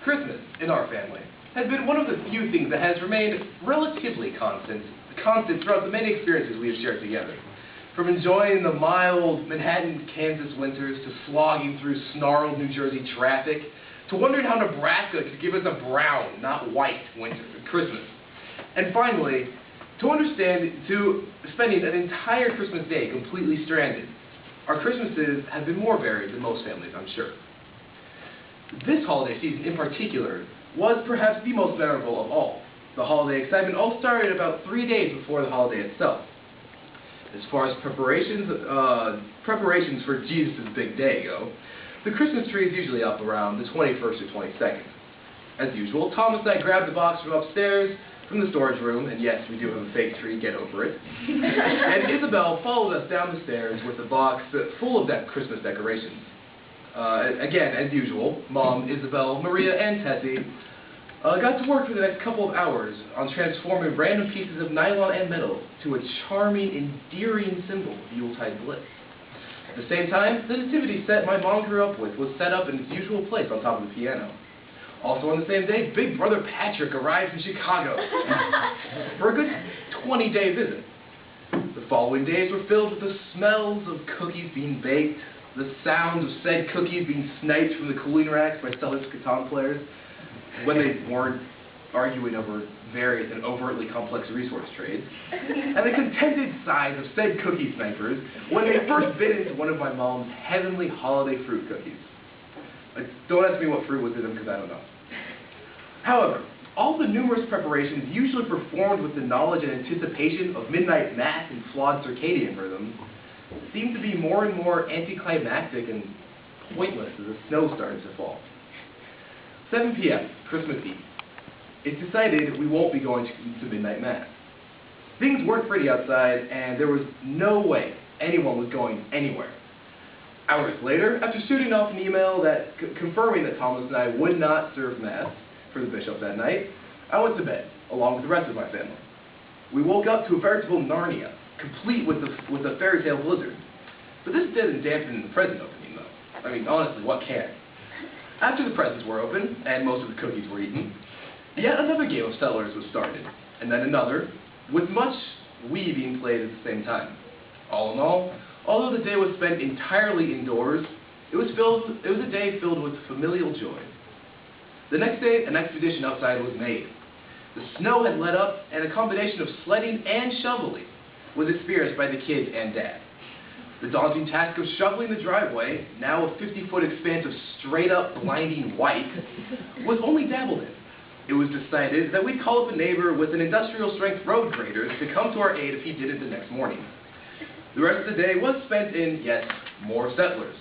Christmas, in our family, has been one of the few things that has remained relatively constant throughout the many experiences we have shared together. From enjoying the mild Manhattan, Kansas winters, to slogging through snarled New Jersey traffic, to wondering how Nebraska could give us a brown, not white, winter Christmas. And finally, to spending an entire Christmas day completely stranded. Our Christmases have been more varied than most families, I'm sure. This holiday season in particular was perhaps the most memorable of all. The holiday excitement all started about 3 days before the holiday itself. As far as preparations for Jesus' big day go, the Christmas tree is usually up around the 21st or 22nd. As usual, Thomas and I grabbed the box from upstairs from the storage room, and yes, we do have a fake tree, get over it. And Isabel followed us down the stairs with a box full of Christmas decorations. Again, as usual, Mom, Isabel, Maria, and Tessie got to work for the next couple of hours on transforming random pieces of nylon and metal to a charming, endearing symbol of Yuletide bliss. At the same time, the nativity set my mom grew up with was set up in its usual place on top of the piano. Also on the same day, Big Brother Patrick arrived from Chicago for a good 20-day visit. The following days were filled with the smells of cookies being baked, the sounds of said cookies being sniped from the cooling racks by Celtics Catan players when they weren't arguing over various and overtly complex resource trades, and the contented sighs of said cookie snipers when they first bit into one of my mom's heavenly holiday fruit cookies. Don't ask me what fruit was in them, because I don't know. However, all the numerous preparations usually performed with the knowledge and anticipation of midnight mass and flawed circadian rhythms seemed to be more and more anticlimactic and pointless as the snow started to fall. 7 p.m., Christmas Eve. It's decided we won't be going to midnight mass. Things weren't pretty outside, and there was no way anyone was going anywhere. Hours later, after shooting off an email confirming that Thomas and I would not serve mass for the bishop that night, I went to bed, along with the rest of my family. We woke up to a veritable Narnia, complete with a fairy tale blizzard. But this didn't dampen the present opening, though. I mean, honestly, what can? After the presents were opened, and most of the cookies were eaten, yet another game of Settlers was started, and then another, with much Wii being played at the same time. All in all, although the day was spent entirely indoors, it was a day filled with familial joy. The next day, an expedition outside was made. The snow had let up, and a combination of sledding and shoveling was experienced by the kids and Dad. The daunting task of shoveling the driveway, now a 50-foot expanse of straight-up blinding white, was only dabbled in. It was decided that we'd call up a neighbor with an industrial-strength road grader to come to our aid if he did it the next morning. The rest of the day was spent in, yes, more Settlers.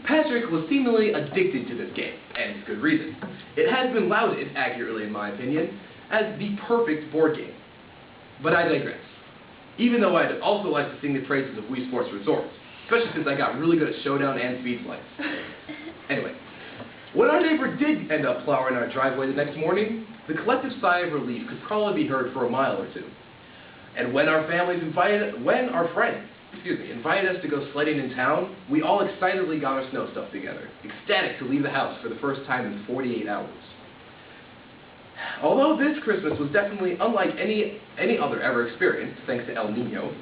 Patrick was seemingly addicted to this game, and for good reason. It has been lauded, accurately in my opinion, as the perfect board game. But I digress. Even though I'd also like to sing the praises of Wii Sports Resorts, especially since I got really good at Showdown and Speed Flights. Anyway, when our neighbor did end up plowing our driveway the next morning, the collective sigh of relief could probably be heard for a mile or two. And when our friends invited us to go sledding in town, we all excitedly got our snow stuff together, ecstatic to leave the house for the first time in 48 hours. Although this Christmas was definitely unlike any other ever experienced, thanks to El Nino,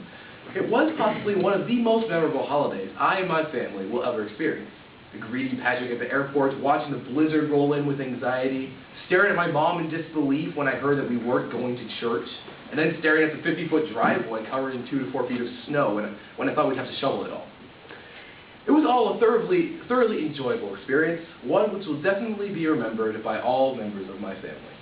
it was possibly one of the most memorable holidays I and my family will ever experience. The greeting Patrick at the airport, watching the blizzard roll in with anxiety, staring at my mom in disbelief when I heard that we weren't going to church, and then staring at the 50-foot driveway covered in 2 to 4 feet of snow when I thought we'd have to shovel it all. It was all a thoroughly enjoyable experience, one which will definitely be remembered by all members of my family.